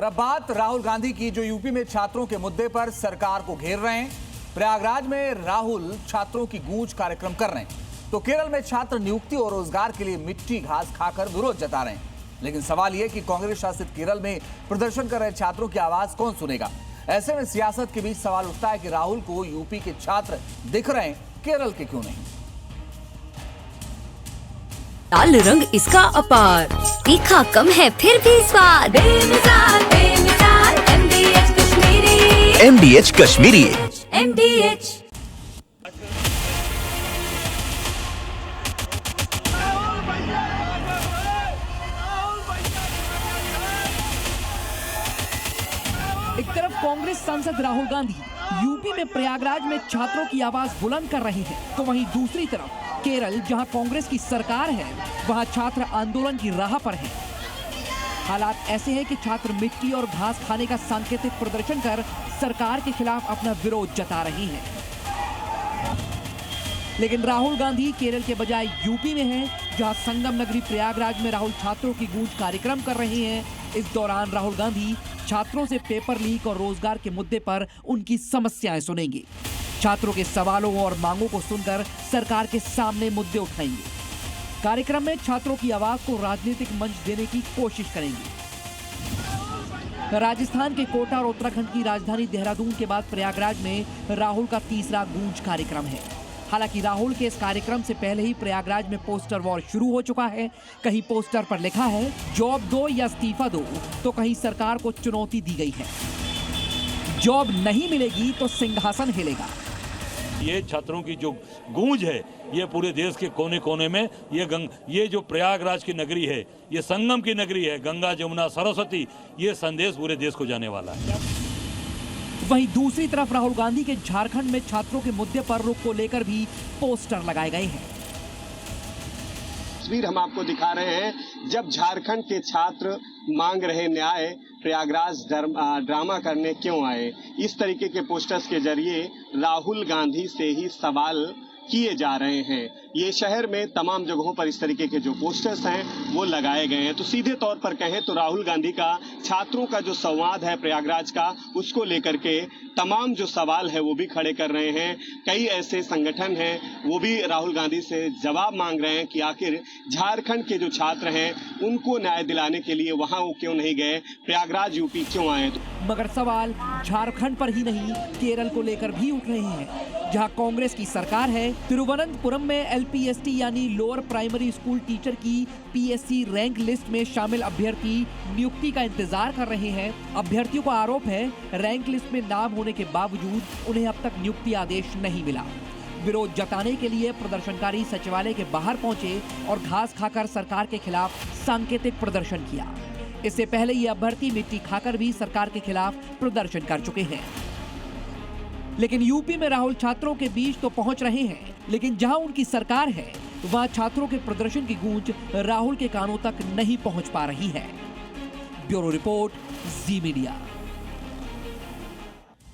और अब बात राहुल गांधी की, जो यूपी में छात्रों के मुद्दे पर सरकार को घेर रहे हैं। प्रयागराज में राहुल छात्रों की गूंज कार्यक्रम कर रहे हैं, तो केरल में छात्र नियुक्ति और रोजगार के लिए मिट्टी घास खाकर विरोध जता रहे हैं। लेकिन सवाल यह कि कांग्रेस शासित केरल में प्रदर्शन कर रहे छात्रों की आवाज कौन सुनेगा। ऐसे में सियासत के बीच सवाल उठता है कि राहुल को यूपी के छात्र दिख रहे हैं, केरल के क्यों नहीं। लाल रंग इसका अपार, तीखा कम है फिर भी स्वाद। बेमिसाल बेमिसाल MDH Kashmiri. MDH Kashmiri. MDH। एक तरफ कांग्रेस सांसद राहुल गांधी यूपी में प्रयागराज में छात्रों की आवाज बुलंद कर रहे हैं, तो वहीं दूसरी तरफ केरल, जहां कांग्रेस की सरकार है, वहां छात्र आंदोलन की राह पर हैं। हालात ऐसे हैं कि छात्र मिट्टी और घास खाने का सांकेतिक प्रदर्शन कर सरकार के खिलाफ अपना विरोध जता रहे हैं। लेकिन राहुल गांधी केरल के बजाय यूपी में हैं, जहां संगम नगरी प्रयागराज में राहुल छात्रों की गूंज कार्यक्रम कर रहे हैं। इस दौरान राहुल गांधी छात्रों से पेपर लीक और रोजगार के मुद्दे पर उनकी समस्याएं सुनेंगे। छात्रों के सवालों और मांगों को सुनकर सरकार के सामने मुद्दे उठाएंगे। कार्यक्रम में छात्रों की आवाज को राजनीतिक मंच देने की कोशिश करेंगे। राजस्थान के कोटा और उत्तराखंड की राजधानी देहरादून के बाद प्रयागराज में राहुल का तीसरा गूंज कार्यक्रम है। हालांकि राहुल के इस कार्यक्रम से पहले ही प्रयागराज में पोस्टर वॉर शुरू हो चुका है। कहीं पोस्टर पर लिखा है जॉब दो या इस्तीफा दो, तो कहीं सरकार को चुनौती दी गई है, जॉब नहीं मिलेगी तो सिंहासन हिलेगा। ये छात्रों की जो गूंज है, ये पूरे देश के कोने कोने में ये जो प्रयागराज की नगरी है, ये संगम की नगरी है, गंगा जमुना सरस्वती, ये संदेश पूरे देश को जाने वाला है। वहीं दूसरी तरफ राहुल गांधी के झारखंड में छात्रों के मुद्दे पर रुख को लेकर भी पोस्टर लगाए गए हैं। तस्वीर हम आपको दिखा रहे हैं, जब झारखंड के छात्र मांग रहे न्याय, प्रयागराज ड्रामा करने क्यों आए। इस तरीके के पोस्टर्स के जरिए राहुल गांधी से ही सवाल किए जा रहे हैं। ये शहर में तमाम जगहों पर इस तरीके के जो पोस्टर्स हैं वो लगाए गए हैं। तो सीधे तौर पर कहें तो राहुल गांधी का छात्रों का जो संवाद है प्रयागराज का, उसको लेकर के तमाम जो सवाल है वो भी खड़े कर रहे हैं। कई ऐसे संगठन हैं वो भी राहुल गांधी से जवाब मांग रहे हैं कि आखिर झारखंड के जो छात्र हैं उनको न्याय दिलाने के लिए वहां वो क्यों नहीं गए, प्रयागराज यूपी क्यों आए। मगर सवाल झारखंड पर ही नहीं, केरल को लेकर भी उठ रहे हैं, जहां कांग्रेस की सरकार है। तिरुवनंतपुरम में LPST यानी लोअर प्राइमरी स्कूल टीचर की PSC रैंक लिस्ट में शामिल अभ्यर्थी नियुक्ति का इंतजार कर रहे हैं। अभ्यर्थियों का आरोप है रैंक लिस्ट में नाम होने के बावजूद उन्हें अब तक नियुक्ति आदेश नहीं मिला। विरोध जताने के लिए प्रदर्शनकारी सचिवालय के बाहर पहुंचे और घास खाकर सरकार के खिलाफ सांकेतिक प्रदर्शन किया। इससे पहले ये अभ्यर्थी मिट्टी खाकर भी सरकार के खिलाफ प्रदर्शन कर चुके हैं। लेकिन यूपी में राहुल छात्रों के बीच तो पहुंच रहे हैं, लेकिन जहां उनकी सरकार है वहां छात्रों के प्रदर्शन की गूंज राहुल के कानों तक नहीं पहुंच पा रही है। ब्यूरो रिपोर्ट, जी मीडिया।